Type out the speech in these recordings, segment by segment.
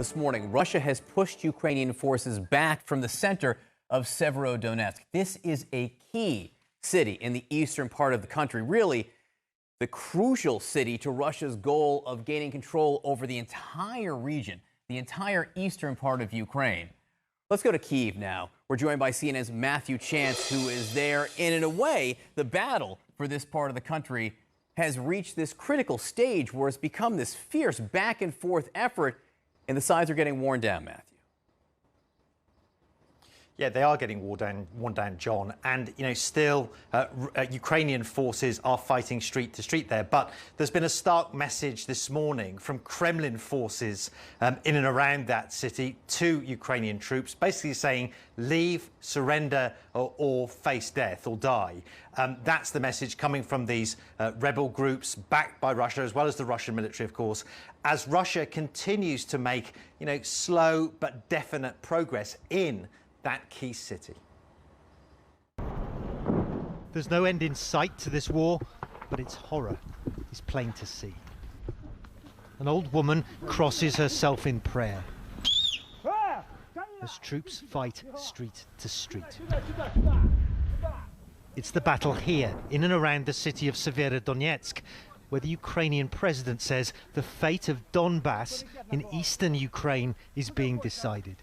This morning, Russia has pushed Ukrainian forces back from the center of Severodonetsk. This is a key city in the eastern part of the country, really the crucial city to Russia's goal of gaining control over the entire region, the entire eastern part of Ukraine. Let's go to Kyiv now. We're joined by CNN's Matthew Chance, who is there. And in a way, the battle for this part of the country has reached this critical stage where it's become this fierce back and forth effort, and the sides are getting worn down, Matthew. Yeah, they are getting worn down, John. And, still Ukrainian forces are fighting street to street there. But there's been a stark message this morning from Kremlin forces in and around that city to Ukrainian troops, basically saying, leave, surrender, or face death or die. That's the message coming from these rebel groups backed by Russia, as well as the Russian military, of course, as Russia continues to make, slow but definite progress in that key city. There's no end in sight to this war, but its horror is plain to see. An old woman crosses herself in prayer as troops fight street to street. It's the battle here, in and around the city of Severodonetsk, where the Ukrainian president says the fate of Donbass in eastern Ukraine is being decided.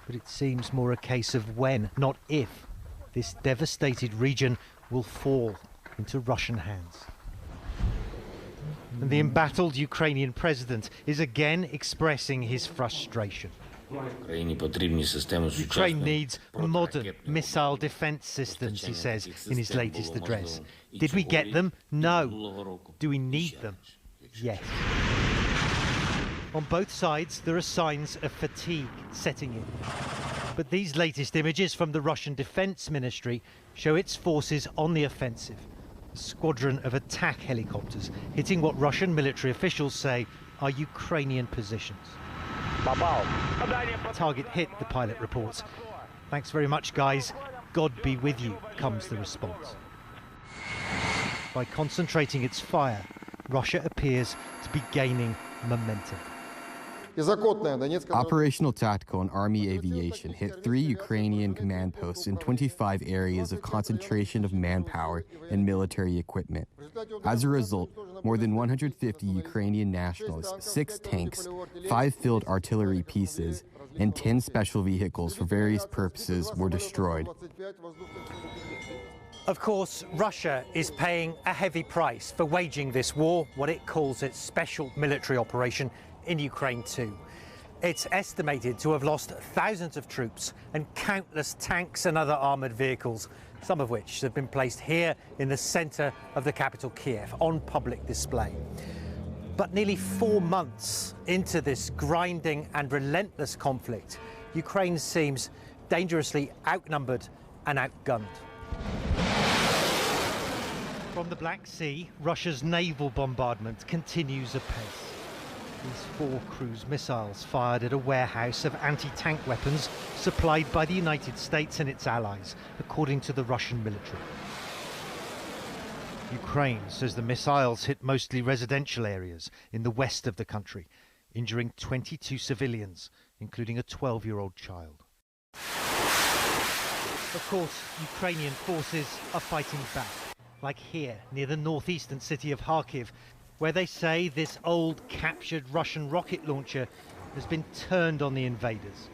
But it seems more a case of when, not if, this devastated region will fall into Russian hands. And the embattled Ukrainian president is again expressing his frustration. Ukraine needs modern missile defense systems, he says in his latest address. Did we get them? No. Do we need them? Yes. On both sides, there are signs of fatigue setting in. But these latest images from the Russian Defense Ministry show its forces on the offensive. A squadron of attack helicopters hitting what Russian military officials say are Ukrainian positions. Target hit, the pilot reports. Thanks very much, guys. God be with you, comes the response. By concentrating its fire, Russia appears to be gaining momentum. Operational Tactical and Army Aviation hit 3 Ukrainian command posts in 25 areas of concentration of manpower and military equipment. As a result, more than 150 Ukrainian nationals, 6 tanks, 5 field artillery pieces, and 10 special vehicles for various purposes were destroyed. Of course, Russia is paying a heavy price for waging this war, what it calls its special military operation in Ukraine too. It's estimated to have lost thousands of troops and countless tanks and other armoured vehicles, some of which have been placed here in the centre of the capital, Kiev, on public display. But nearly 4 months into this grinding and relentless conflict, Ukraine seems dangerously outnumbered and outgunned. From the Black Sea, Russia's naval bombardment continues apace. These 4 cruise missiles fired at a warehouse of anti-tank weapons supplied by the United States and its allies, according to the Russian military. Ukraine says the missiles hit mostly residential areas in the west of the country, injuring 22 civilians, including a 12-year-old child. Of course, Ukrainian forces are fighting back, like here near the northeastern city of Kharkiv, where they say this old captured Russian rocket launcher has been turned on the invaders.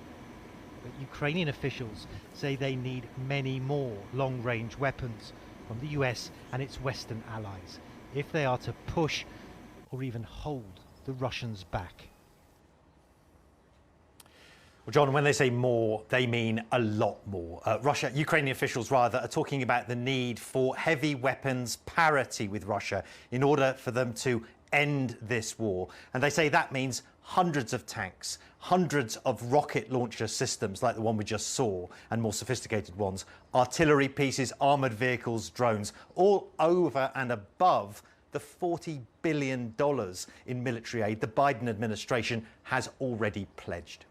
But Ukrainian officials say they need many more long-range weapons from the US and its Western allies if they are to push or even hold the Russians back. Well, John, when they say more, they mean a lot more. Ukrainian officials, rather, are talking about the need for heavy weapons parity with Russia in order for them to end this war. And they say that means hundreds of tanks, hundreds of rocket launcher systems like the one we just saw, and more sophisticated ones, artillery pieces, armoured vehicles, drones, all over and above the $40 billion in military aid the Biden administration has already pledged.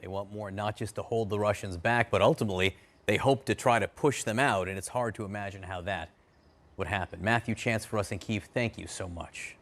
They want more, not just to hold the Russians back, but ultimately they hope to try to push them out, and it's hard to imagine how that would happen. Matthew Chance for us in Kyiv, thank you so much.